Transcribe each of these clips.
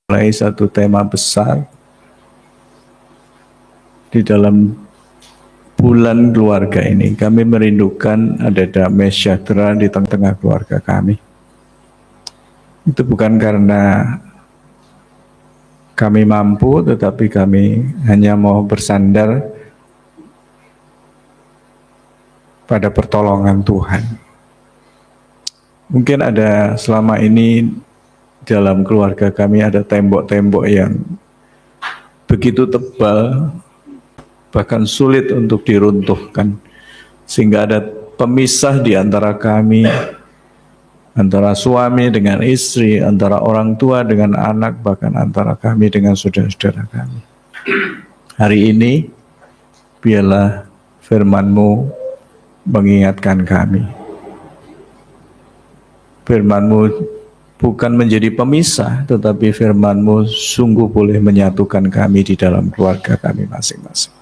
mulai satu tema besar di dalam bulan keluarga ini. Kami merindukan ada damai sejahtera di tengah-tengah keluarga kami. Itu bukan karena kami mampu, tetapi kami hanya mau bersandar pada pertolongan Tuhan. Mungkin ada selama ini dalam keluarga kami ada tembok-tembok yang begitu tebal, bahkan sulit untuk diruntuhkan, sehingga ada pemisah di antara kami, antara suami dengan istri, antara orang tua dengan anak, bahkan antara kami dengan saudara-saudara kami. Hari ini biarlah firman-Mu mengingatkan kami. Firman-Mu bukan menjadi pemisah, tetapi firman-Mu sungguh boleh menyatukan kami di dalam keluarga kami masing-masing.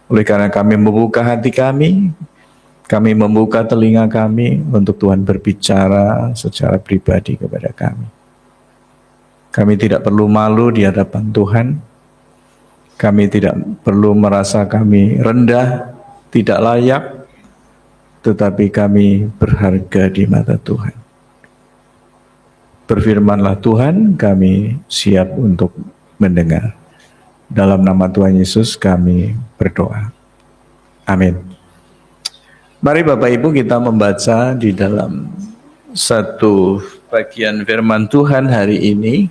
Oleh karena kami membuka hati kami membuka telinga kami untuk Tuhan berbicara secara pribadi kepada kami. Kami tidak perlu malu di hadapan Tuhan. Kami tidak perlu merasa kami rendah, tidak layak, tetapi kami berharga di mata Tuhan. Berfirmanlah Tuhan, kami siap untuk mendengar. Dalam nama Tuhan Yesus kami berdoa. Amin. Mari Bapak Ibu kita membaca di dalam satu bagian firman Tuhan hari ini.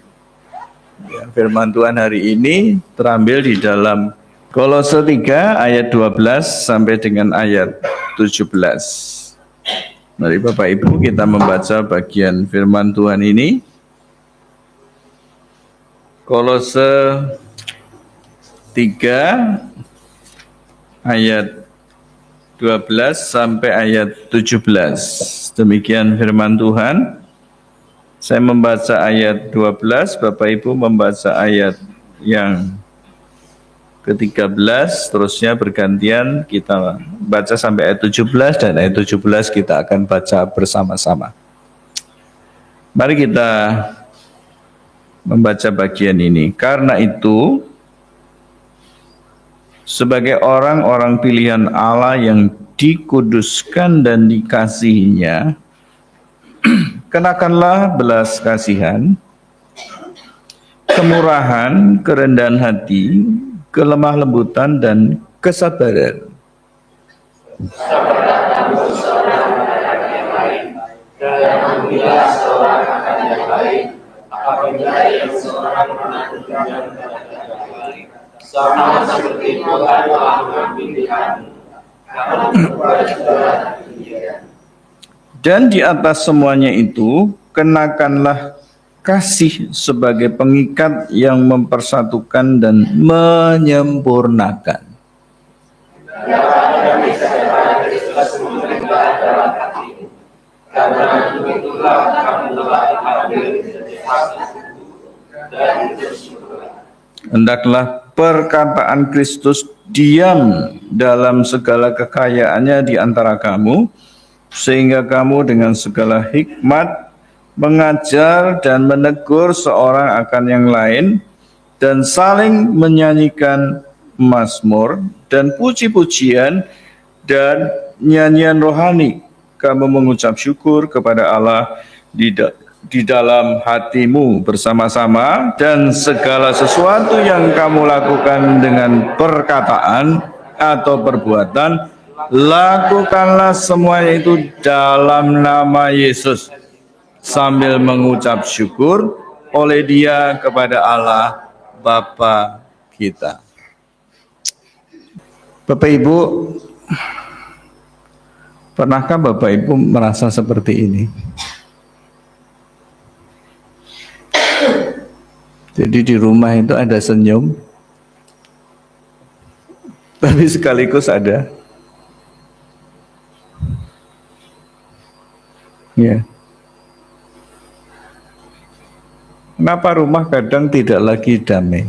Firman Tuhan hari ini terambil di dalam Kolose 3 ayat 12 sampai dengan ayat 17. Mari Bapak Ibu kita membaca bagian firman Tuhan ini. Kolose 3 ayat 12 sampai ayat 17. Demikian firman Tuhan. Saya membaca ayat 12, Bapak Ibu membaca ayat yang ke-13, terusnya bergantian kita baca sampai ayat 17 dan ayat 17 kita akan baca bersama-sama. Mari kita membaca bagian ini. Karena itu, sebagai orang-orang pilihan Allah yang dikuduskan dan dikasihinya, kenakanlah belas kasihan, kemurahan, kerendahan hati, kelemah lembutan dan kesabaran. Sama seperti Tuhan telah memilihkanmu. Dan di atas semuanya itu, kenakanlah kasih sebagai pengikat yang mempersatukan dan menyempurnakan. Hendaklah perkataan Kristus diam dalam segala kekayaannya di antara kamu, sehingga kamu dengan segala hikmat mengajar dan menegur seorang akan yang lain, dan saling menyanyikan mazmur dan puji-pujian dan nyanyian rohani. Kamu mengucap syukur kepada Allah di dalam hatimu bersama-sama, dan segala sesuatu yang kamu lakukan dengan perkataan atau perbuatan, lakukanlah semuanya itu dalam nama Yesus, sambil mengucap syukur oleh Dia kepada Allah Bapa kita. Bapak Ibu, pernahkah Bapak Ibu merasa seperti ini? Jadi di rumah itu ada senyum, tapi sekaligus ada Kenapa rumah kadang tidak lagi damai?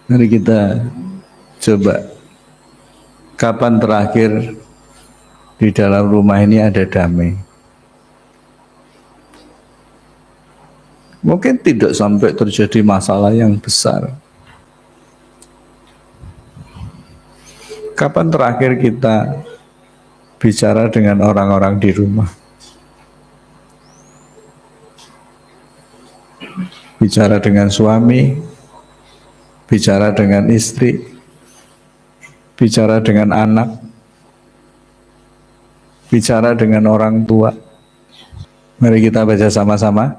Mari kita coba, kapan terakhir di dalam rumah ini ada damai? Mungkin tidak sampai terjadi masalah yang besar. Kapan terakhir kita bicara dengan orang-orang di rumah? Bicara dengan suami, bicara dengan istri, bicara dengan anak, bicara dengan orang tua. Mari kita baca sama-sama.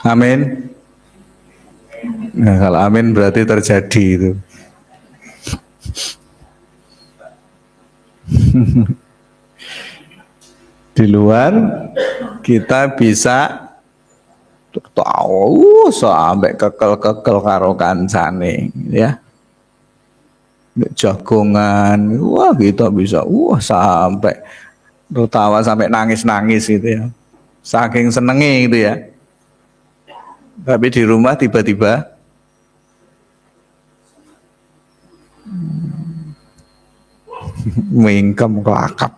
Amin. Nah, kalau amin berarti terjadi itu. Di luar kita bisa tahu sampai kekel-kekel karo kancane ya. Jagongan, wah kita bisa sampai tertawa sampai nangis-nangis gitu ya. Saking senengnya gitu ya. Tapi di rumah tiba-tiba mingkem kelakap.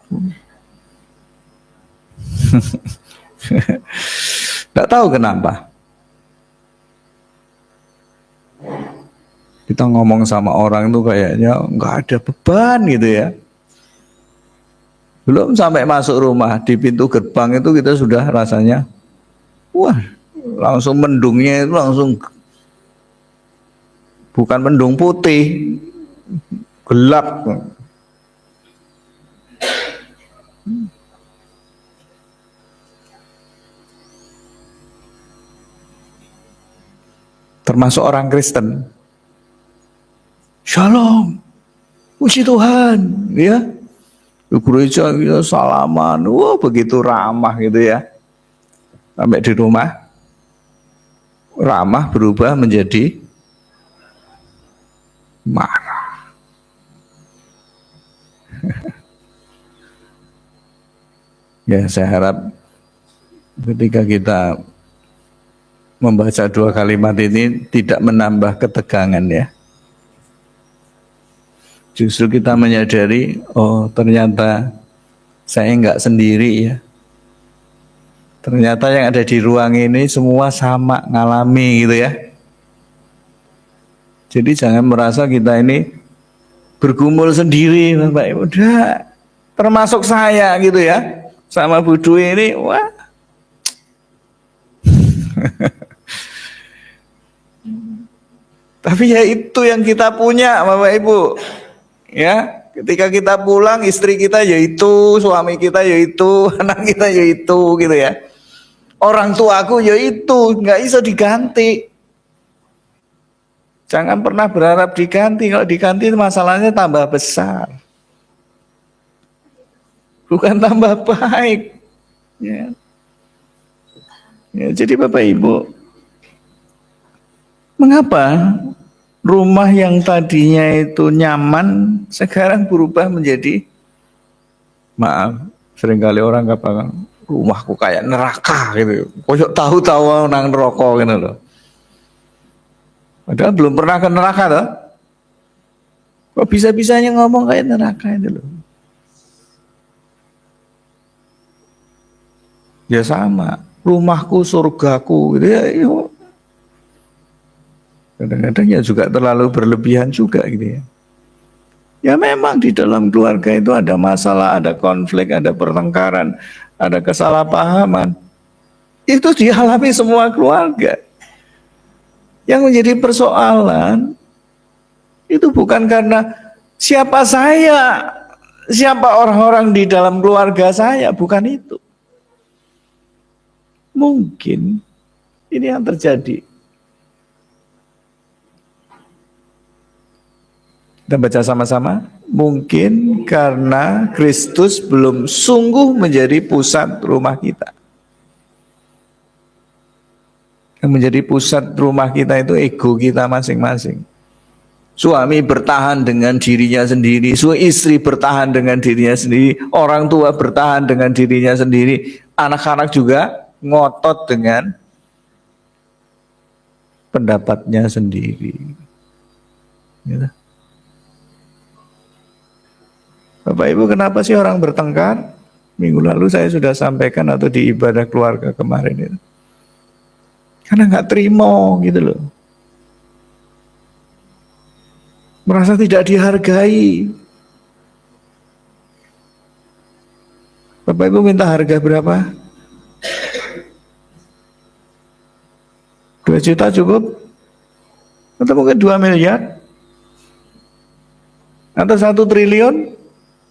Tidak tahu kenapa. Kita ngomong sama orang itu kayaknya nggak ada beban gitu ya. Belum sampai masuk rumah, di pintu gerbang itu kita sudah rasanya, wah, langsung mendungnya itu langsung bukan mendung putih, gelap. Termasuk orang Kristen. Shalom, puji Tuhan, ya. Di gereja kita salaman, wah begitu ramah gitu ya. Sampai di rumah, ramah berubah menjadi marah. Ya, saya harap ketika kita membaca dua kalimat ini tidak menambah ketegangan ya. Justru kita menyadari, oh ternyata saya nggak sendiri ya. Ternyata yang ada di ruang ini semua sama ngalami gitu ya. Jadi jangan merasa kita ini bergumul sendiri, Bapak Ibu. Udah, termasuk saya gitu ya. Sama Bu Dwi ini, wah. Tapi ya itu yang kita punya, Bapak Ibu. Ya, ketika kita pulang istri kita yaitu, suami kita yaitu, anak kita yaitu gitu ya. Orang tuaku yaitu, nggak bisa diganti. Jangan pernah berharap diganti, kalau diganti masalahnya tambah besar. Bukan tambah baik. Ya. Ya, jadi Bapak Ibu, mengapa rumah yang tadinya itu nyaman sekarang berubah menjadi, maaf, seringkali orang katakan rumahku kayak neraka gitu. Kok tahu-tahu nang neraka gitu loh. Padahal belum pernah ke neraka loh. Kok bisa-bisanya ngomong kayak neraka itu loh. Ya sama, rumahku surgaku gitu ya. Kadang-kadang ya juga terlalu berlebihan juga gitu ya. Ya memang di dalam keluarga itu ada masalah, ada konflik, ada pertengkaran, ada kesalahpahaman. Itu dialami semua keluarga. Yang menjadi persoalan itu bukan karena siapa saya, siapa orang-orang di dalam keluarga saya, bukan itu. Mungkin ini yang terjadi. Kita baca sama-sama. Mungkin karena Kristus belum sungguh menjadi pusat rumah kita. Yang menjadi pusat rumah kita itu ego kita masing-masing. Suami bertahan dengan dirinya sendiri, istri bertahan dengan dirinya sendiri, orang tua bertahan dengan dirinya sendiri, anak-anak juga ngotot dengan pendapatnya sendiri. Gitu. Bapak Ibu, kenapa sih orang bertengkar? Minggu lalu saya sudah sampaikan atau di ibadah keluarga kemarin itu. Karena nggak terima gitu loh. Merasa tidak dihargai. Bapak Ibu minta harga berapa? 2 juta cukup? Atau mungkin 2 miliar? Atau 1 triliun?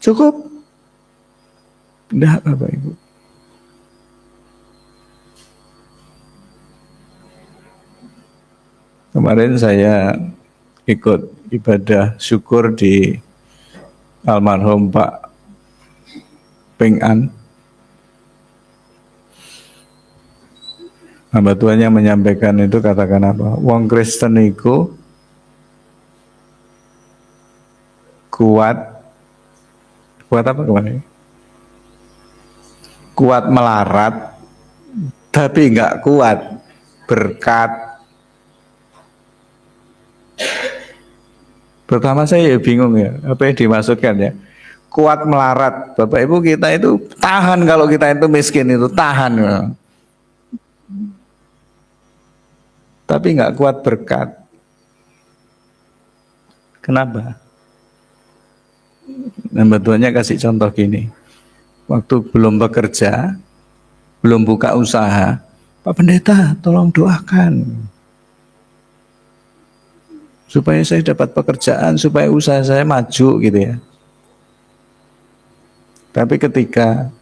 Cukup? Tidak, Bapak Ibu. Kemarin saya ikut ibadah syukur di almarhum Pak Peng An. Hamba Tuhan yang menyampaikan itu katakan apa? Wong Kristen itu kuat apa kemarin? Kuat melarat, tapi enggak kuat berkat. Pertama saya bingung ya, apa yang dimaksudkan ya? Kuat melarat, Bapak Ibu, kita itu tahan kalau kita itu miskin itu tahan ya. Tapi nggak kuat berkat. Kenapa? Nah, betulnya kasih contoh gini. Waktu belum bekerja, belum buka usaha, Pak Pendeta tolong doakan supaya saya dapat pekerjaan, supaya usaha saya maju gitu ya. Tapi ketika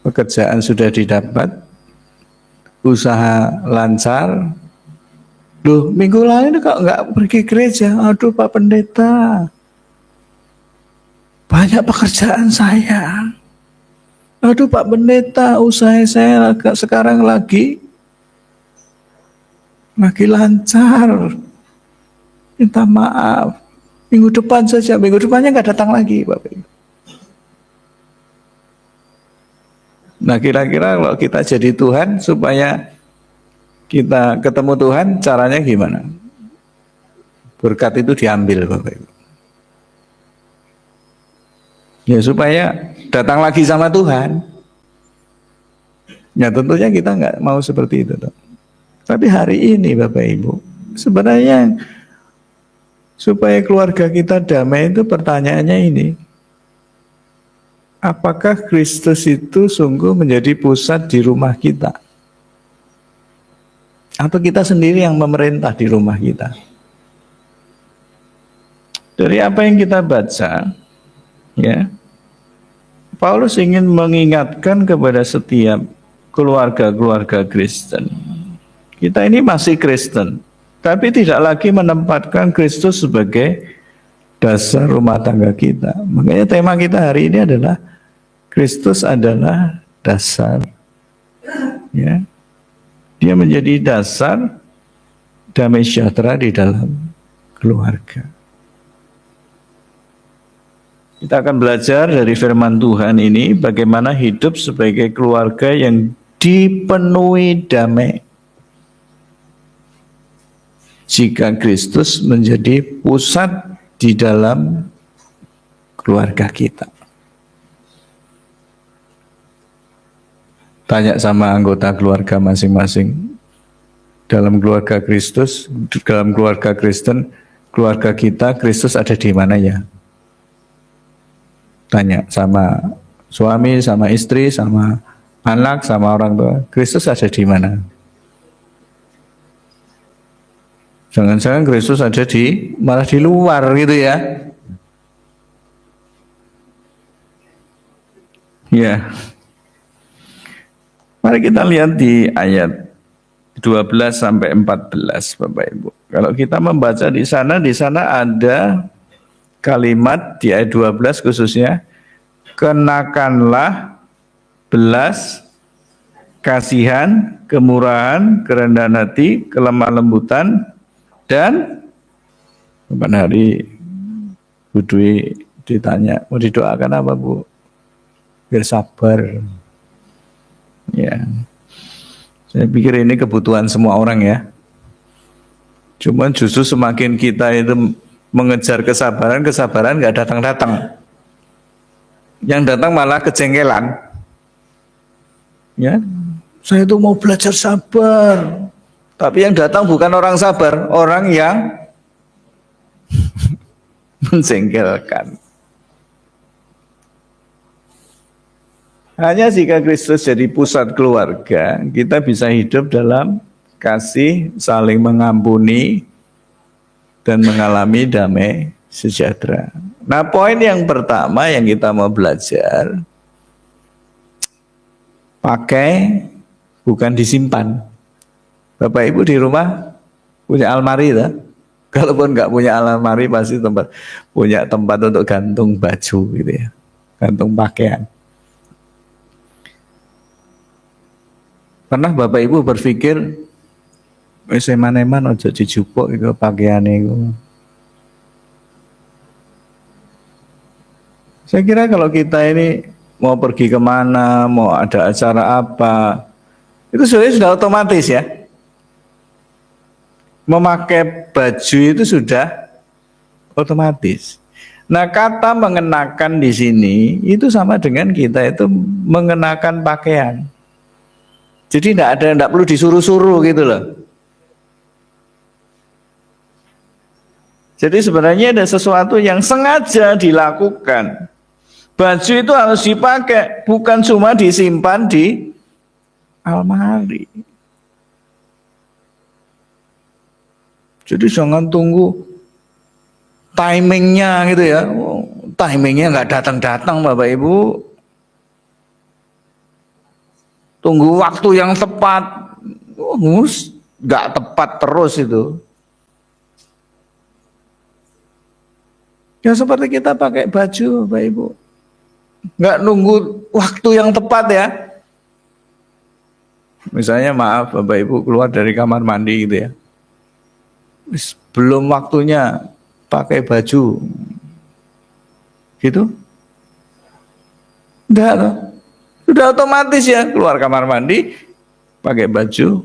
pekerjaan sudah didapat, usaha lancar, loh minggu lalu kok nggak pergi gereja? Aduh Pak Pendeta, banyak pekerjaan saya. Aduh Pak Pendeta, usaha saya sekarang lagi lancar. Minta maaf. Minggu depan saja, minggu depannya nggak datang lagi Bapak Ibu. Nah kira-kira kalau kita jadi Tuhan supaya kita ketemu Tuhan, caranya gimana? Berkat itu diambil Bapak Ibu. Ya supaya datang lagi sama Tuhan. Ya tentunya kita nggak mau seperti itu. Tapi hari ini Bapak Ibu, sebenarnya supaya keluarga kita damai itu pertanyaannya ini. Apakah Kristus itu sungguh menjadi pusat di rumah kita? Atau kita sendiri yang memerintah di rumah kita? Dari apa yang kita baca, ya, Paulus ingin mengingatkan kepada setiap keluarga-keluarga Kristen. Kita ini masih Kristen, tapi tidak lagi menempatkan Kristus sebagai dasar rumah tangga kita. Makanya tema kita hari ini adalah Kristus adalah dasar. Ya. Dia menjadi dasar damai sejahtera di dalam keluarga. Kita akan belajar dari firman Tuhan ini bagaimana hidup sebagai keluarga yang dipenuhi damai. Jika Kristus menjadi pusat di dalam keluarga kita. Tanya sama anggota keluarga masing-masing. Dalam keluarga Kristus, dalam keluarga Kristen, keluarga kita, Kristus ada di mana ya? Tanya sama suami, sama istri, sama anak, sama orang tua. Kristus ada di mana? Jangan-jangan Kristus ada malah di luar gitu ya. Ya. Mari kita lihat di ayat 12 sampai 14 Bapak Ibu. Kalau kita membaca di sana ada kalimat di ayat 12 khususnya, kenakanlah belas kasihan, kemurahan, kerendahan hati, kelemah lembutan, dan kapan hari Bu Dwi ditanya, mau didoakan apa Bu? Biar sabar. Ya, saya pikir ini kebutuhan semua orang ya. Cuman justru semakin kita itu mengejar kesabaran nggak datang-datang. Yang datang malah kejengkelan. Ya, saya itu mau belajar sabar. Tapi yang datang bukan orang sabar, orang yang menjengkelkan. Hanya jika Kristus jadi pusat keluarga, kita bisa hidup dalam kasih, saling mengampuni, dan mengalami damai sejahtera. Nah, poin yang pertama yang kita mau belajar, pakai bukan disimpan. Bapak Ibu di rumah punya almari tak? Kalaupun nggak punya almari pasti punya tempat untuk gantung baju gitu ya, gantung pakaian. Pernah Bapak Ibu berpikir, wis eman-eman aja dijupuk iku pakaiane iku. Saya kira kalau kita ini mau pergi kemana, mau ada acara apa, itu sudah otomatis ya. Memakai baju itu sudah otomatis. Nah, kata mengenakan di sini itu sama dengan kita itu mengenakan pakaian. Jadi tidak perlu disuruh-suruh gitu loh. Jadi sebenarnya ada sesuatu yang sengaja dilakukan. Baju itu harus dipakai, bukan cuma disimpan di almari. Jadi jangan tunggu timingnya gitu ya. Timingnya nggak datang-datang Bapak Ibu. Tunggu waktu yang tepat, nggak tepat terus itu. Ya seperti kita pakai baju, Bapak Ibu, nggak nunggu waktu yang tepat ya. Misalnya maaf Bapak Ibu keluar dari kamar mandi gitu ya, belum waktunya pakai baju, gitu, enggak loh. Sudah otomatis ya keluar kamar mandi pakai baju.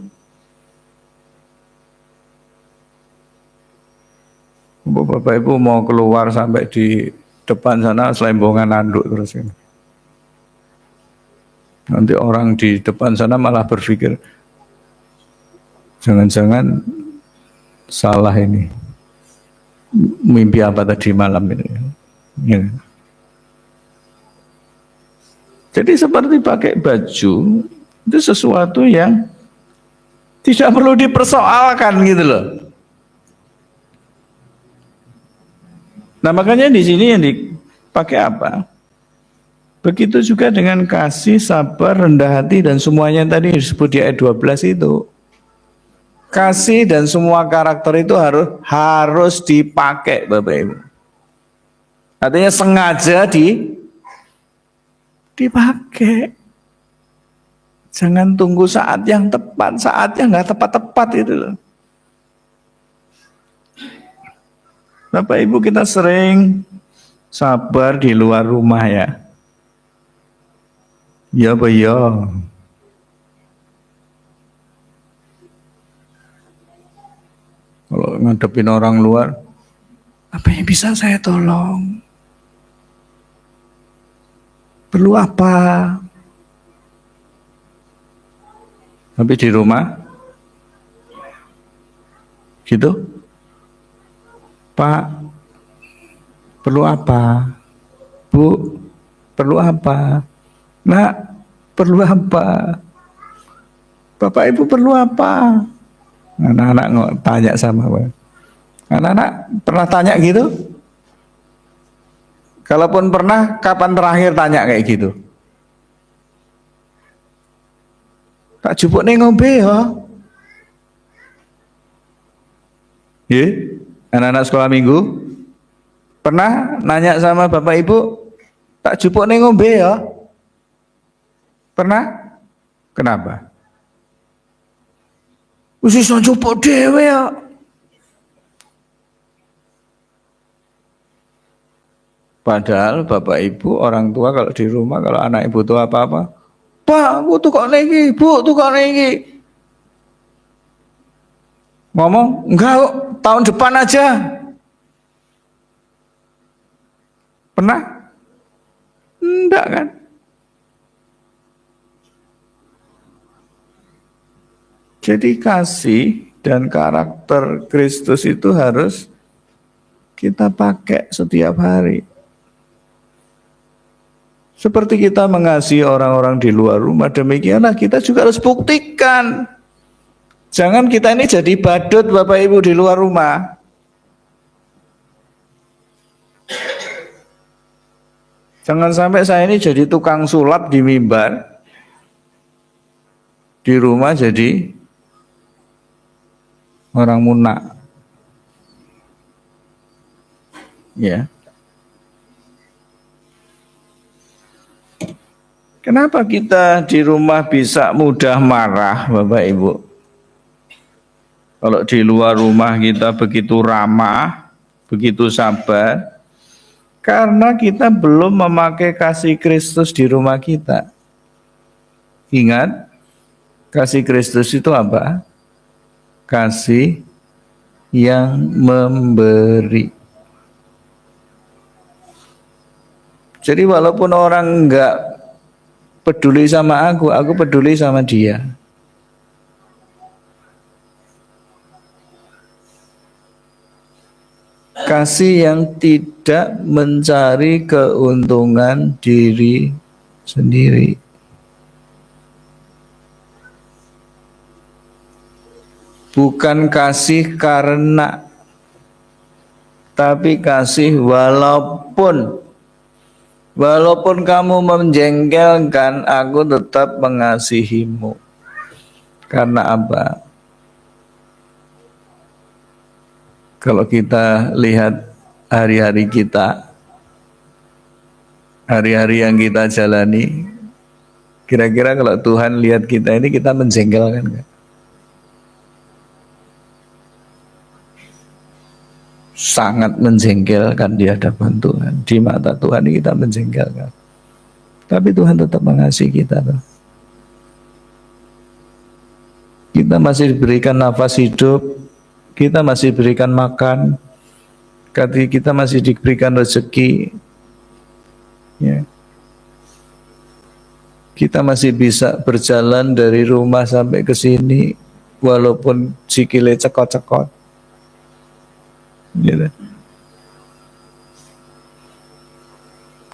Bapak Ibu mau keluar sampai di depan sana selembongan anduk terus ini. Nanti orang di depan sana malah berpikir jangan-jangan salah ini. Mimpi apa tadi malam ini? Ya. Jadi seperti pakai baju itu sesuatu yang tidak perlu dipersoalkan gitu loh. Nah makanya di sini yang dipakai apa? Begitu juga dengan kasih, sabar, rendah hati dan semuanya tadi disebut di ayat 12 itu. Kasih dan semua karakter itu harus dipakai Bapak Ibu. Artinya sengaja dipakai. Jangan tunggu saat yang tepat, saatnya nggak tepat-tepat itu loh. Bapak Ibu kita sering sabar di luar rumah ya. Ya Pak ya. Kalau ngadepin orang luar, apa yang bisa saya tolong? Perlu apa? Tapi di rumah, gitu, Pak, perlu apa? Bu, perlu apa? Nak, perlu apa? Bapak Ibu perlu apa? Anak-anak tanya sama Pak. Anak-anak pernah tanya gitu? Kalaupun pernah, kapan terakhir tanya kayak gitu? Tak jupuk nih ngombe ya. Ya, anak-anak sekolah minggu pernah nanya sama Bapak Ibu, tak jupuk nih ngombe ya? Pernah? Kenapa? Wis iso jupuk dhewe ya. Padahal Bapak Ibu orang tua kalau di rumah kalau anak ibu butuh apa-apa, Pak, butuh kok niki, Bu, tuh kok niki. Ngomong, enggak, tahun depan aja. Pernah? Enggak kan? Jadi kasih dan karakter Kristus itu harus kita pakai setiap hari. Seperti kita mengasihi orang-orang di luar rumah, demikianlah kita juga harus buktikan. Jangan kita ini jadi badut Bapak Ibu di luar rumah. Jangan sampai saya ini jadi tukang sulap di mimbar, di rumah jadi orang munak. Ya. Kenapa kita di rumah bisa mudah marah, Bapak Ibu? Kalau di luar rumah kita begitu ramah, begitu sabar, karena kita belum memakai kasih Kristus di rumah kita. Ingat, kasih Kristus itu apa? Kasih yang memberi. Jadi walaupun orang enggak peduli sama aku peduli sama dia. Kasih yang tidak mencari keuntungan diri sendiri. Bukan kasih karena, tapi kasih walaupun kamu menjengkelkan, aku tetap mengasihimu. Karena apa? Kalau kita lihat hari-hari kita, hari-hari yang kita jalani, kira-kira kalau Tuhan lihat kita ini, kita menjengkelkan nggak? Sangat menjengkelkan di hadapan Tuhan. Di mata Tuhan kita menjengkelkan. Tapi Tuhan tetap mengasihi kita. Kita masih diberikan nafas hidup, kita masih diberikan makan, kita masih diberikan rezeki, ya. Kita masih bisa berjalan dari rumah sampai ke sini, walaupun sikile cekot-cekot. Gitu.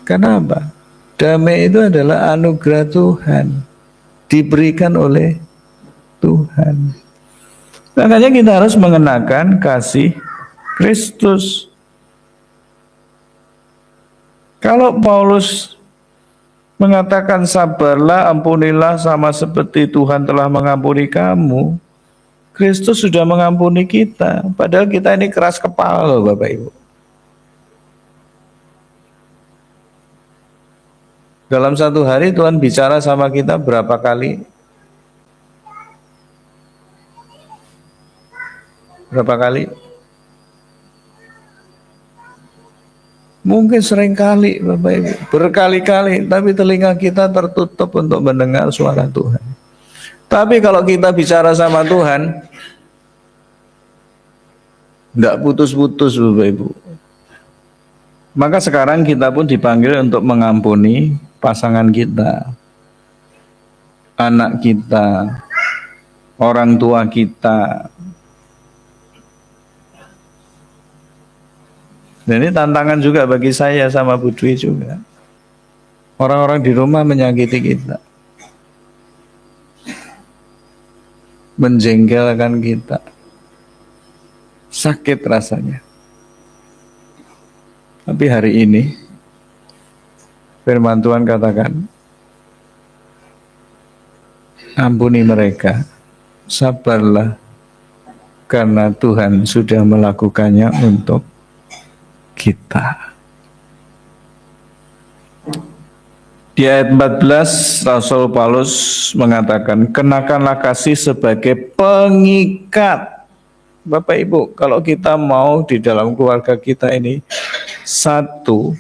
Karena apa? Damai itu adalah anugerah Tuhan, diberikan oleh Tuhan. Makanya kita harus mengenakan kasih Kristus. Kalau Paulus mengatakan sabarlah, ampunilah sama seperti Tuhan telah mengampuni kamu, Kristus sudah mengampuni kita. Padahal kita ini keras kepala loh Bapak Ibu. Dalam satu hari Tuhan bicara sama kita berapa kali? Berapa kali? Mungkin sering kali Bapak Ibu, berkali-kali, tapi telinga kita tertutup untuk mendengar suara Tuhan. Tapi kalau kita bicara sama Tuhan, tidak putus-putus Bapak Ibu. Maka sekarang kita pun dipanggil untuk mengampuni pasangan kita, anak kita, orang tua kita. Dan ini tantangan juga bagi saya sama Bu Dwi juga. Orang-orang di rumah menyakiti kita, menjengkelkan kita, sakit rasanya. Tapi hari ini firman Tuhan katakan, ampuni mereka, sabarlah, karena Tuhan sudah melakukannya untuk kita. Di ayat 14 Rasul Paulus mengatakan, kenakanlah kasih sebagai pengikat. Bapak Ibu, kalau kita mau di dalam keluarga kita ini, satu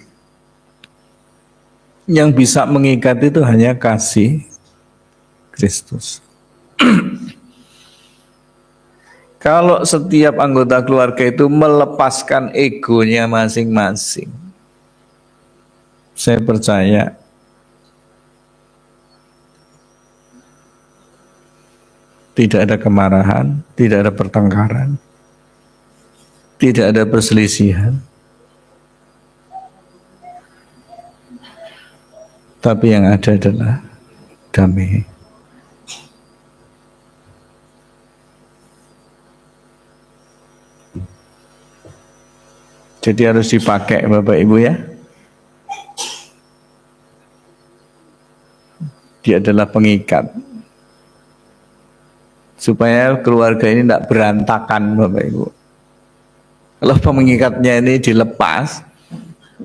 yang bisa mengikat itu hanya kasih Kristus. Kalau setiap anggota keluarga itu melepaskan egonya masing-masing, saya percaya tidak ada kemarahan, tidak ada pertengkaran, tidak ada perselisihan. Tapi yang ada adalah damai. Jadi harus dipakai Bapak Ibu ya. Dia adalah pengikat. Supaya keluarga ini tidak berantakan Bapak Ibu. Kalau pengikatnya ini dilepas,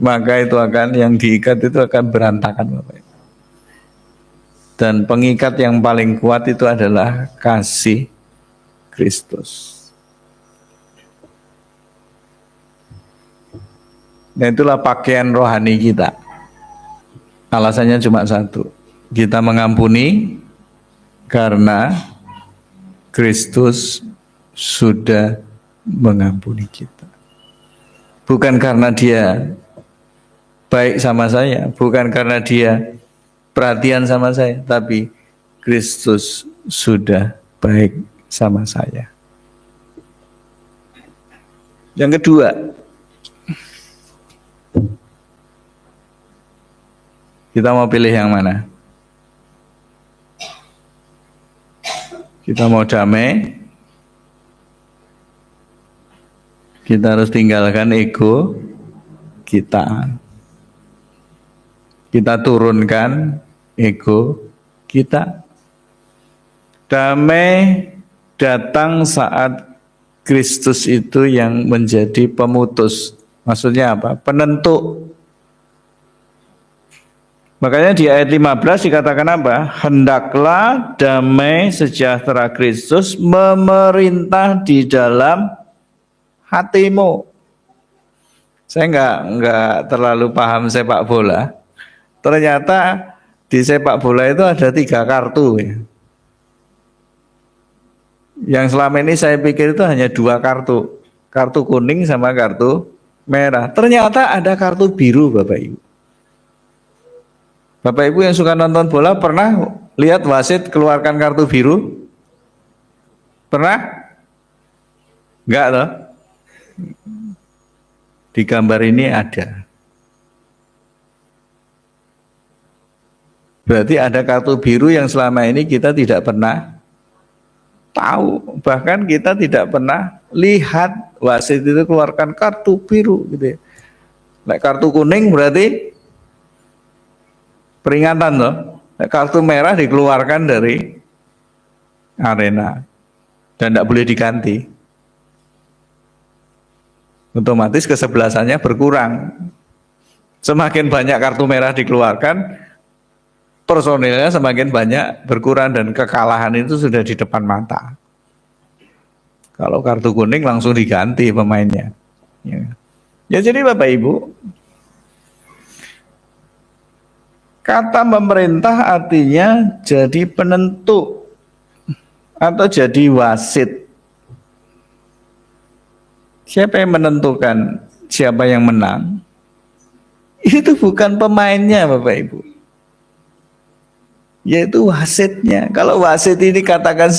maka itu akan, yang diikat itu akan berantakan Bapak Ibu. Dan pengikat yang paling kuat itu adalah kasih Kristus. Nah itulah pakaian rohani kita. Alasannya cuma satu. Kita mengampuni karena Kristus sudah mengampuni kita. Bukan karena dia baik sama saya, bukan karena dia perhatian sama saya, tapi Kristus sudah baik sama saya. Yang kedua, kita mau pilih yang mana? Kita mau damai, kita harus tinggalkan ego kita. Kita turunkan ego kita. Damai datang saat Kristus itu yang menjadi pemutus. Maksudnya apa? Penentu. Makanya di ayat 15 dikatakan apa? Hendaklah damai sejahtera Kristus memerintah di dalam hatimu. Saya nggak terlalu paham sepak bola. Ternyata di sepak bola itu ada 3 kartu ya. Yang selama ini saya pikir itu hanya 2 kartu. Kartu kuning sama kartu merah. Ternyata ada kartu biru Bapak Ibu. Bapak Ibu yang suka nonton bola pernah lihat wasit keluarkan kartu biru? Pernah? Enggak toh? Di gambar ini ada. Berarti ada kartu biru yang selama ini kita tidak pernah tahu. Bahkan kita tidak pernah lihat wasit itu keluarkan kartu biru gitu ya. Nah, kartu kuning berarti peringatan loh. Kartu merah dikeluarkan dari arena dan tidak boleh diganti. Otomatis kesebelasannya berkurang. Semakin banyak kartu merah dikeluarkan, personilnya semakin banyak berkurang dan kekalahan itu sudah di depan mata. Kalau kartu kuning langsung diganti pemainnya. Ya jadi Bapak Ibu, kata memerintah artinya jadi penentu atau jadi wasit. Siapa yang menentukan siapa yang menang? Itu bukan pemainnya Bapak Ibu, yaitu wasitnya. Kalau wasit ini katakan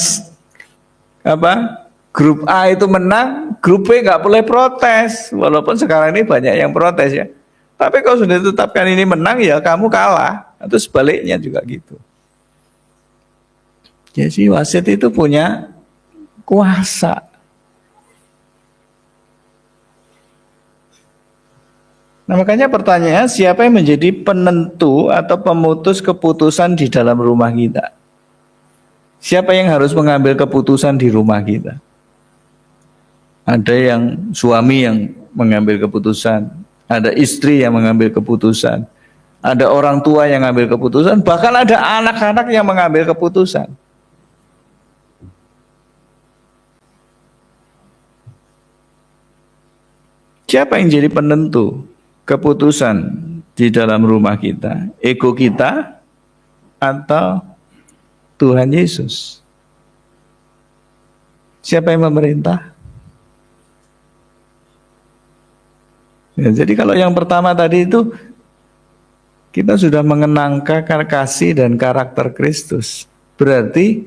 apa? Grup A itu menang, grup B nggak boleh protes. Walaupun sekarang ini banyak yang protes ya. Tapi kalau sudah ditetapkan ini menang ya kamu kalah. Atau sebaliknya juga gitu. Jadi wasit itu punya kuasa. Nah makanya pertanyaan, siapa yang menjadi penentu atau pemutus keputusan di dalam rumah kita? Siapa yang harus mengambil keputusan di rumah kita? Ada yang suami yang mengambil keputusan, ada istri yang mengambil keputusan, ada orang tua yang mengambil keputusan, bahkan ada anak-anak yang mengambil keputusan. Siapa yang jadi penentu keputusan di dalam rumah kita? Ego kita atau Tuhan Yesus? Siapa yang memerintah? Ya, jadi kalau yang pertama tadi itu kita sudah mengenangkan kasih dan karakter Kristus. Berarti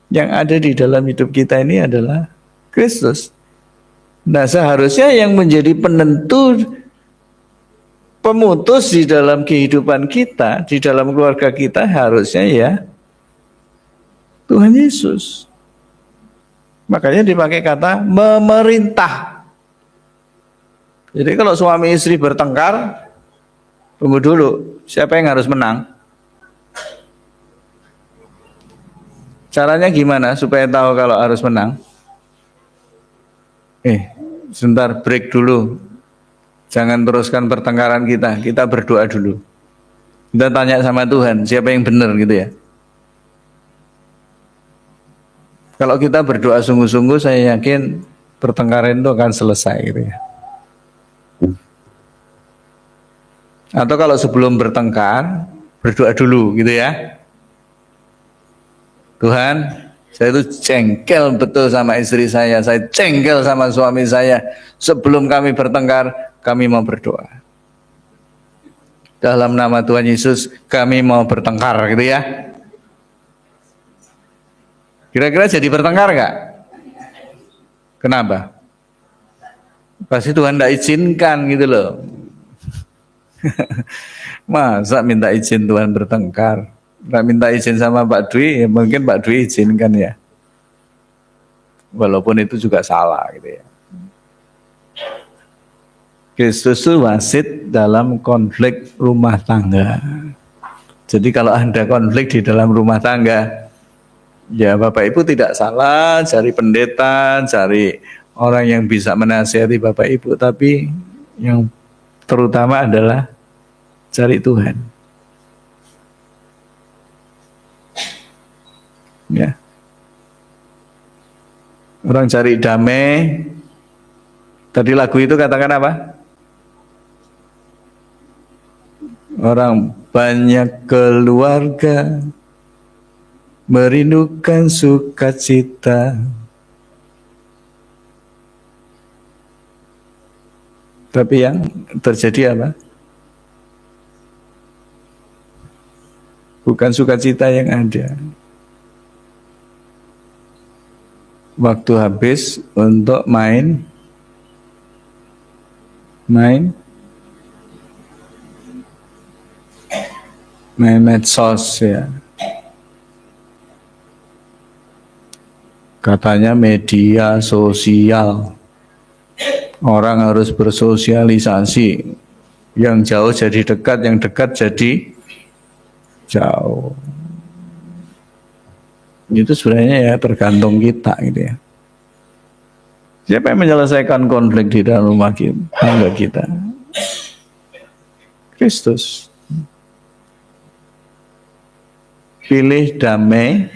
Yang ada di dalam hidup kita ini adalah Kristus. Nah, seharusnya yang menjadi penentu, pemutus di dalam kehidupan kita, di dalam keluarga kita harusnya ya Tuhan Yesus. Makanya dipakai kata memerintah. Jadi kalau suami istri bertengkar, tunggu dulu, siapa yang harus menang? Caranya gimana supaya tahu kalau harus menang? Sebentar, break dulu. Jangan teruskan pertengkaran kita berdoa dulu. Kita tanya sama Tuhan, siapa yang benar gitu ya. Kalau kita berdoa sungguh-sungguh, saya yakin pertengkaran itu akan selesai gitu ya. Atau kalau sebelum bertengkar, berdoa dulu gitu ya. Tuhan, saya itu jengkel betul sama istri saya jengkel sama suami saya. Sebelum kami bertengkar, kami mau berdoa. Dalam nama Tuhan Yesus, kami mau bertengkar gitu ya. Kira-kira jadi bertengkar gak? Kenapa? Pasti Tuhan tidak izinkan gitu loh. Masa minta izin Tuhan bertengkar? Nggak minta izin sama Pak Dwi, ya mungkin Pak Dwi izinkan ya. Walaupun itu juga salah gitu ya. Kristus itu wasit dalam konflik rumah tangga. Jadi kalau ada konflik di dalam rumah tangga, ya Bapak Ibu tidak salah cari pendeta, cari orang yang bisa menasihati Bapak Ibu, tapi yang terutama adalah cari Tuhan. Ya. Orang cari damai. Tadi lagu itu katakan apa? Orang banyak keluarga merindukan sukacita. Tapi yang terjadi apa? Bukan sukacita yang ada. Waktu habis untuk main medsos ya. Katanya media sosial. Orang harus bersosialisasi. Yang jauh jadi dekat, yang dekat jadi jauh. Itu sebenarnya ya tergantung kita gitu ya. Siapa yang menyelesaikan konflik di dalam rumah kita, tangga kita? Kristus. Pilih damai,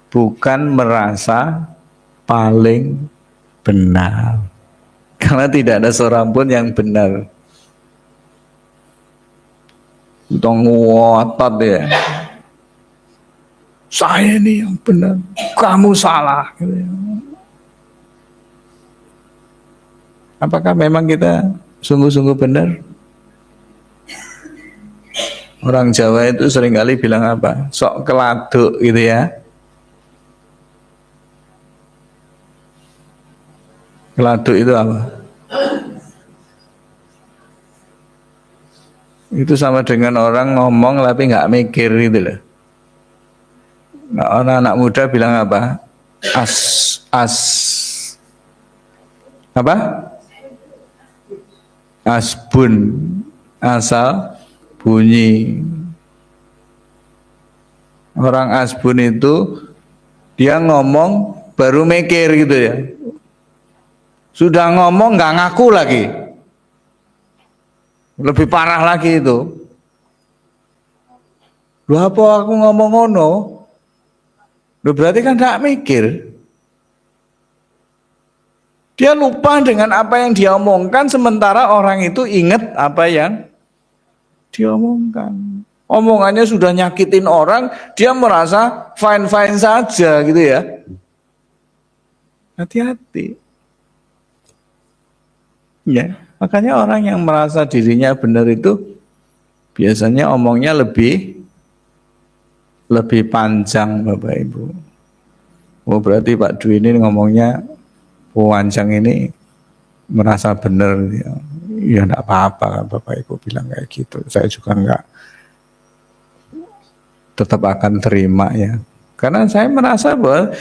bukan merasa paling benar. Karena tidak ada seorang pun yang benar. Itu ngotot ya. Saya ini yang benar, kamu salah. Apakah memang kita sungguh-sungguh benar? Orang Jawa itu seringkali bilang apa? Sok keladuk gitu ya. Keladuk itu apa? Itu sama dengan orang ngomong tapi nggak mikir gitu loh. Nah, orang anak muda bilang apa? Apa? Asbun, asal bunyi. Orang asbun itu dia ngomong baru mikir gitu ya. Sudah ngomong nggak ngaku lagi. Lebih parah lagi itu. Loh apa aku ngomong ngono? Loh berarti kan gak mikir. Dia lupa dengan apa yang dia omongkan, sementara orang itu ingat apa yang dia omongkan. Omongannya sudah nyakitin orang, dia merasa fine-fine saja gitu ya. Hati-hati. Ya, makanya orang yang merasa dirinya benar itu biasanya omongnya lebih panjang Bapak Ibu. Oh berarti Pak Dwi ini ngomongnya Wancang ini merasa benar ya. Ya enggak apa-apa kan Bapak Ibu bilang kayak gitu. Saya juga enggak, tetap akan terima ya. Karena saya merasa bahwa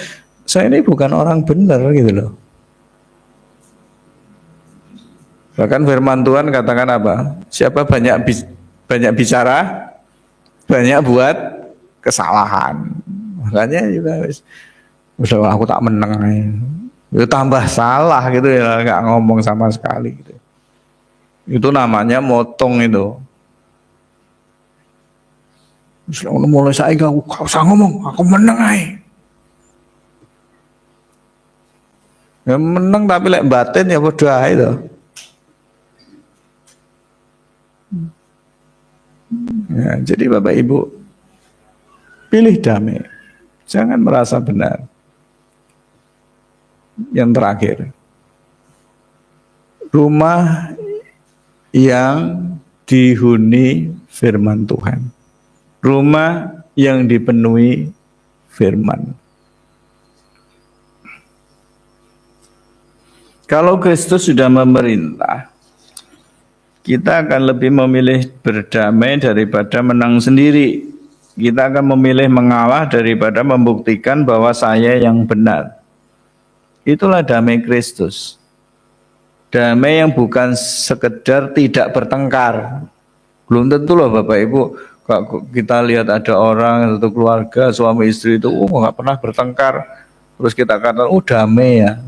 saya ini bukan orang benar gitu loh. Bahkan firman Tuhan katakan apa? Siapa banyak bicara, banyak buat kesalahan. Makanya juga udah aku tak menang. Itu tambah salah gitu ya, nggak ngomong sama sekali gitu. Itu namanya motong itu. Mulai saya aku gak usah ngomong, aku menang aja. Ya menang tapi lek batin ya padha ae to. Ya, jadi Bapak Ibu pilih damai. Jangan merasa benar. Yang terakhir, rumah yang dihuni firman Tuhan. Rumah yang dipenuhi firman. Kalau Kristus sudah memerintah, kita akan lebih memilih berdamai daripada menang sendiri. Kita akan memilih mengalah daripada membuktikan bahwa saya yang benar. Itulah damai Kristus. Damai yang bukan sekedar tidak bertengkar. Belum tentu loh Bapak Ibu, kalau kita lihat ada orang atau keluarga suami istri itu nggak pernah bertengkar, terus kita katakan damai ya.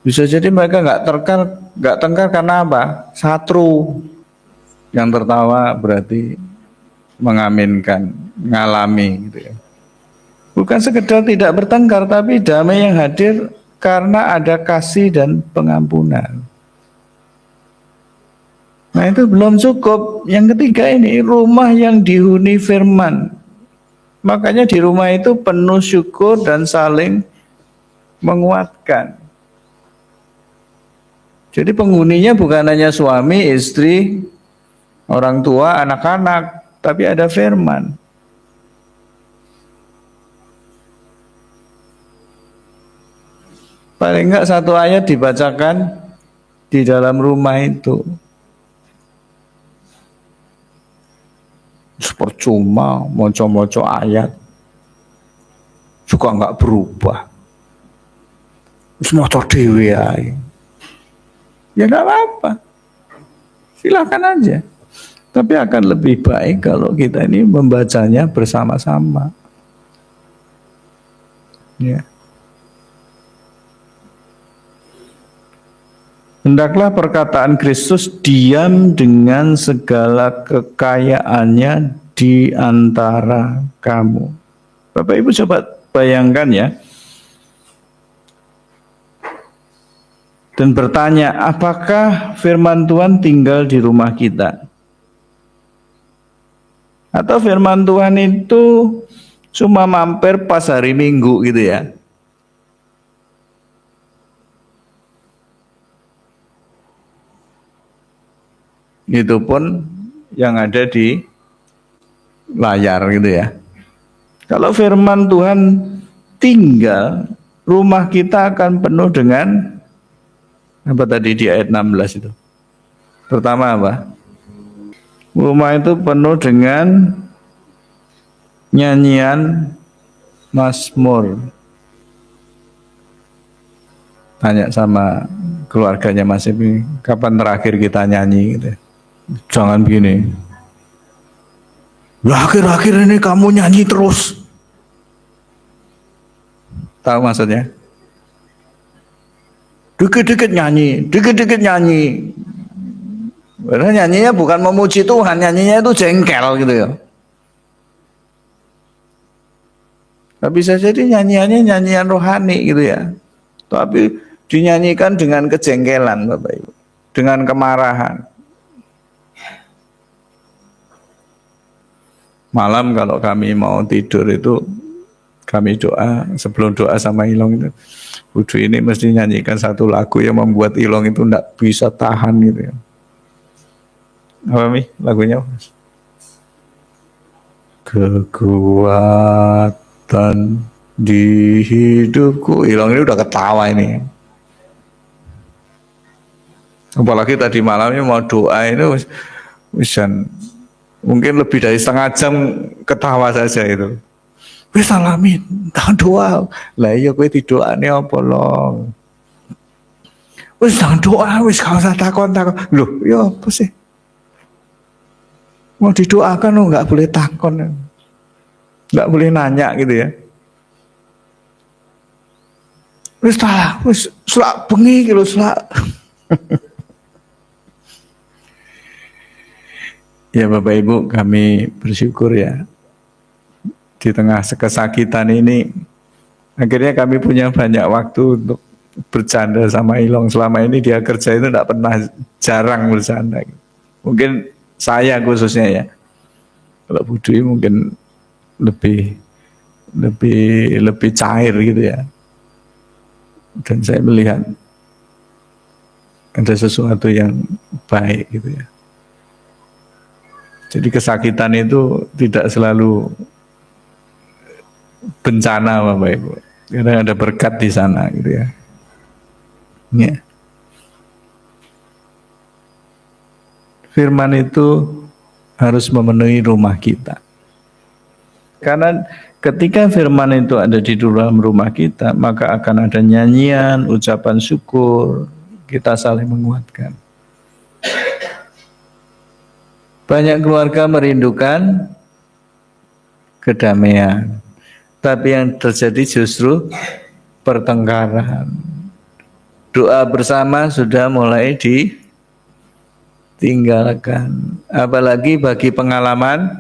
Bisa jadi mereka nggak tengkar karena apa? Satru. Yang tertawa berarti mengaminkan, ngalami gitu ya. Bukan sekedar tidak bertengkar, tapi damai yang hadir karena ada kasih dan pengampunan. Nah itu belum cukup. Yang ketiga ini rumah yang dihuni firman. Makanya di rumah itu penuh syukur dan saling menguatkan. Jadi penghuninya bukan hanya suami, istri, orang tua, anak-anak, tapi ada firman. Paling enggak satu ayat dibacakan di dalam rumah itu. Percuma moco-moco ayat juga enggak berubah. Wis moco dhewe ae. Ya enggak apa-apa. Silakan aja. Tapi akan lebih baik kalau kita ini membacanya bersama-sama. Ya. Hendaklah perkataan Kristus diam dengan segala kekayaannya di antara kamu. Bapak Ibu coba bayangkan ya. Dan bertanya, apakah firman Tuhan tinggal di rumah kita? Atau firman Tuhan itu cuma mampir pas hari Minggu gitu ya? Itu pun yang ada di layar gitu ya. Kalau firman Tuhan tinggal, rumah kita akan penuh dengan apa tadi di ayat 16 itu. Pertama apa? Rumah itu penuh dengan nyanyian Mazmur. Tanya sama keluarganya Mas Ibi, kapan terakhir kita nyanyi gitu. Jangan begini. Akhir-akhir ini kamu nyanyi terus. Tahu maksudnya? Dikit-dikit nyanyi, dikit-dikit nyanyi. Padahal nyanyinya bukan memuji Tuhan, nyanyinya itu jengkel gitu ya. Tapi bisa jadi nyanyiannya nyanyian rohani gitu ya. Tapi dinyanyikan dengan kejengkelan Bapak Ibu, dengan kemarahan. Malam kalau kami mau tidur itu kami doa, sebelum doa sama Ilong itu, Budu ini mesti nyanyikan satu lagu yang membuat Ilong itu tidak bisa tahan gitu ya. Apa lagunya? Kekuatan Dan di hidupku hilang, ini udah ketawa ini. Apalagi tadi malamnya mau doa ini wisan mungkin lebih dari setengah jam ketawa saja itu. Wis alami tak doa. Lah iya kowe didoane apa long? Wis tak doa, wis gak usah takon-takon. Loh, ya apa sih? Mau didoakan lo nggak boleh takon. Nggak boleh nanya gitu ya. Wis salah, wis selak bengi gitu selak. Ya Bapak Ibu, kami bersyukur ya di tengah kesakitan ini akhirnya kami punya banyak waktu untuk bercanda sama Ilong. Selama ini dia kerja itu tidak pernah, jarang bercanda. Mungkin saya khususnya ya. Kalau Bu Dwi mungkin lebih cair gitu ya. Dan saya melihat ada sesuatu yang baik gitu ya. Jadi kesakitan itu tidak selalu bencana Bapak Ibu. Karena ada berkat di sana gitu ya. Ya. Firman itu harus memenuhi rumah kita. Karena ketika firman itu ada di dalam rumah kita, maka akan ada nyanyian, ucapan syukur, kita saling menguatkan. Banyak keluarga merindukan kedamaian, tapi yang terjadi justru pertengkaran. Doa bersama sudah mulai ditinggalkan, apalagi bagi pengalaman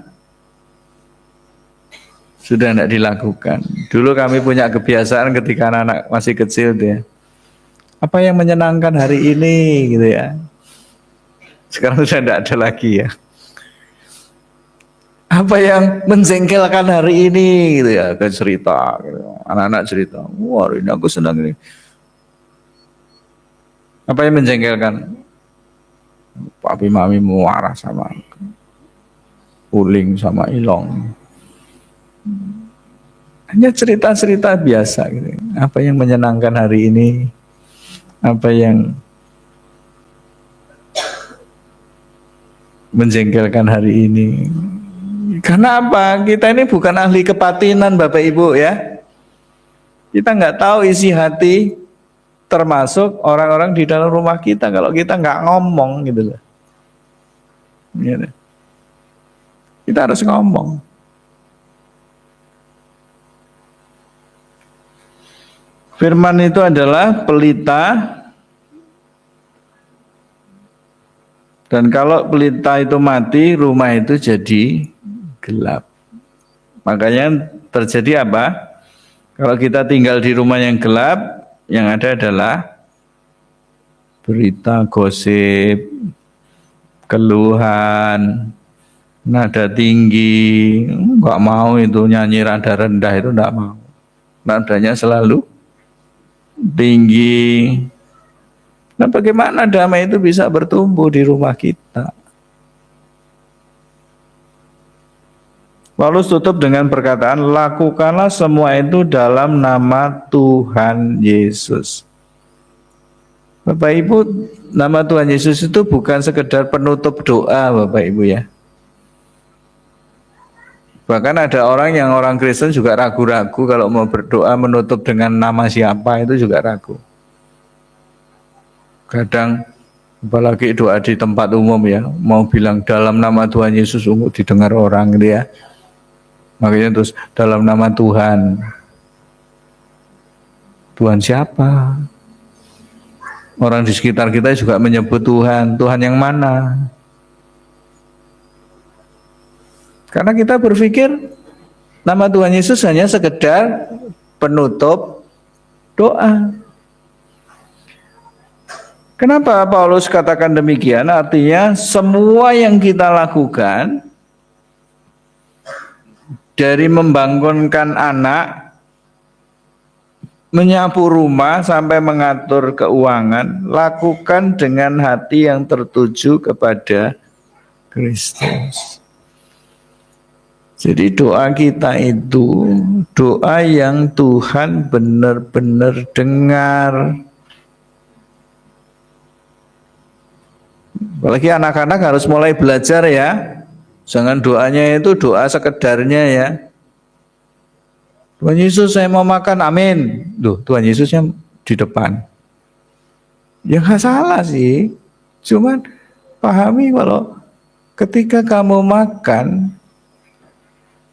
sudah tidak dilakukan. Dulu kami punya kebiasaan ketika anak-anak masih kecil dia, apa yang menyenangkan hari ini gitu ya. Sekarang sudah tidak ada lagi ya. Apa yang menjengkelkan hari ini gitu ya, kan cerita gitu. Anak-anak cerita, wah hari ini aku senang ini. Apa yang menjengkelkan? Papi mami marah sama Uling sama Ilong. Hanya cerita-cerita biasa gitu. Apa yang menyenangkan hari ini? Apa yang menjengkelkan hari ini? Karena apa? Kita ini bukan ahli kebatinan Bapak Ibu ya. Kita nggak tahu isi hati, termasuk orang-orang di dalam rumah kita. Kalau kita nggak ngomong gitu loh. Gitu. Kita harus ngomong. Firman itu adalah pelita. Dan kalau pelita itu mati, rumah itu jadi gelap. Makanya terjadi apa? Kalau kita tinggal di rumah yang gelap, yang ada adalah berita, gosip, keluhan, nada tinggi. Enggak mau itu nyanyi nada rendah, itu enggak mau. Nadanya selalu tinggi. Nah, bagaimana damai itu bisa bertumbuh di rumah kita? Paulus tutup dengan perkataan, lakukanlah semua itu dalam nama Tuhan Yesus. Bapak Ibu, nama Tuhan Yesus itu bukan sekedar penutup doa Bapak Ibu ya. Bahkan ada orang Kristen juga ragu-ragu kalau mau berdoa menutup dengan nama siapa, itu juga ragu. Kadang apalagi doa di tempat umum ya, mau bilang dalam nama Tuhan Yesus untuk didengar orang gitu ya. Makanya terus dalam nama Tuhan. Tuhan siapa? Orang di sekitar kita juga menyebut Tuhan. Tuhan yang mana? Karena kita berpikir nama Tuhan Yesus hanya sekedar penutup doa. Kenapa Paulus katakan demikian? Artinya semua yang kita lakukan, dari membangunkan anak, menyapu rumah, sampai mengatur keuangan, lakukan dengan hati yang tertuju kepada Kristus. Jadi doa kita itu doa yang Tuhan benar-benar dengar. Apalagi anak-anak harus mulai belajar ya. Jangan doanya itu doa sekedarnya ya. Tuhan Yesus saya mau makan, amin. Loh, Tuhan Yesusnya di depan. Ya nggak salah sih. Cuman pahami kalau ketika kamu makan,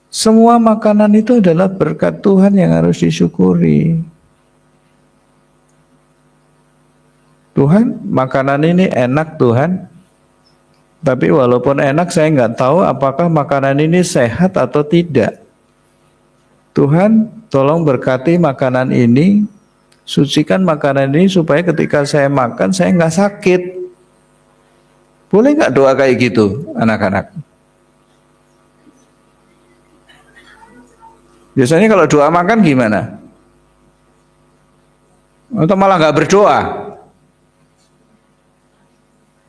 semua makanan itu adalah berkat Tuhan yang harus disyukuri. Tuhan, makanan ini enak Tuhan, tapi walaupun enak saya nggak tahu apakah makanan ini sehat atau tidak. Tuhan, tolong berkati makanan ini, sucikan makanan ini supaya ketika saya makan saya nggak sakit. Boleh nggak doa kayak gitu, anak-anak? Biasanya kalau doa makan gimana? Atau malah nggak berdoa?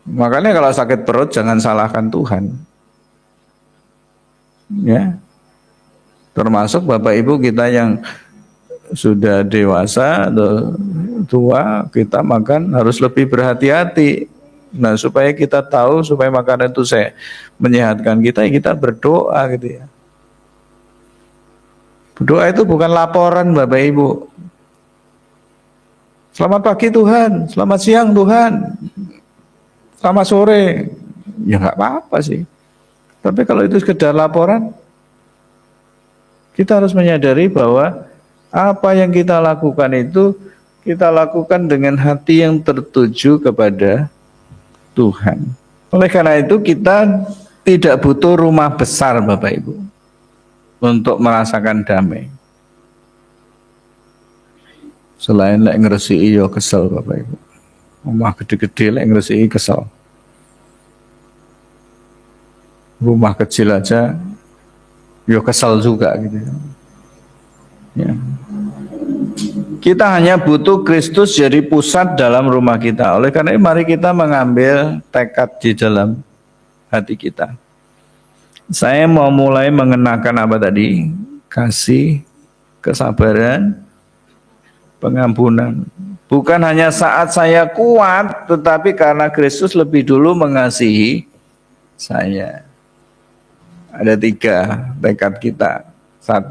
Makanya kalau sakit perut jangan salahkan Tuhan. Ya. Termasuk Bapak Ibu kita yang sudah dewasa atau tua, kita makan harus lebih berhati-hati. Nah, supaya kita tahu, supaya makanan itu menyehatkan kita, ya kita berdoa gitu ya. Doa itu bukan laporan Bapak Ibu. Selamat pagi Tuhan, selamat siang Tuhan, selamat sore. Ya nggak apa-apa sih. Tapi kalau itu sekedar laporan, kita harus menyadari bahwa apa yang kita lakukan itu kita lakukan dengan hati yang tertuju kepada Tuhan. Oleh karena itu kita tidak butuh rumah besar Bapak Ibu untuk merasakan damai. Selain lek ngresiki yo kesel Bapak Ibu. Rumah gede-gede lek ngresiki kesel. Rumah kecil aja yo kesel juga gitu. Ya. Kita hanya butuh Kristus jadi pusat dalam rumah kita. Oleh karena itu mari kita mengambil tekad di dalam hati kita. Saya mau mulai mengenakan apa tadi? Kasih, kesabaran, pengampunan. Bukan hanya saat saya kuat, tetapi karena Kristus lebih dulu mengasihi saya. Ada 3 tekad kita. 1,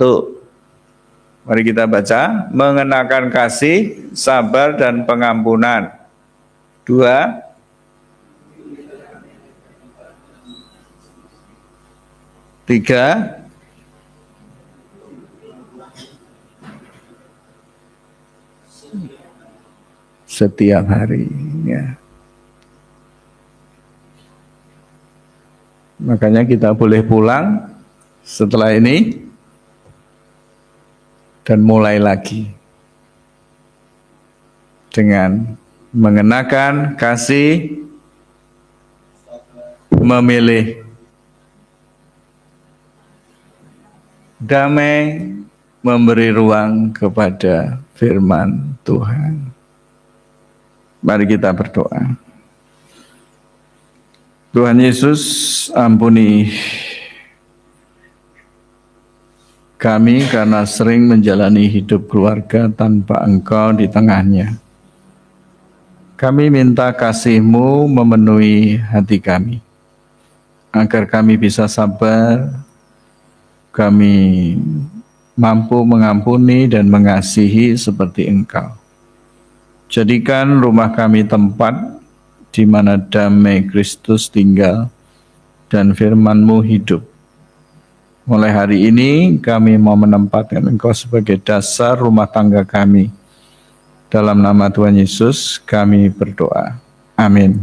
mari kita baca, mengenakan kasih, sabar, dan pengampunan. 2, tiga, setiap hari ya. Makanya kita boleh pulang setelah ini dan mulai lagi dengan mengenakan kasih, memilih damai, memberi ruang kepada firman Tuhan. Mari kita berdoa. Tuhan Yesus, ampuni kami karena sering menjalani hidup keluarga tanpa Engkau di tengahnya. Kami minta kasih-Mu memenuhi hati kami, agar kami bisa sabar, kami mampu mengampuni dan mengasihi seperti Engkau. Jadikan rumah kami tempat di mana damai Kristus tinggal dan firman-Mu hidup. Mulai hari ini kami mau menempatkan Engkau sebagai dasar rumah tangga kami. Dalam nama Tuhan Yesus kami berdoa. Amin.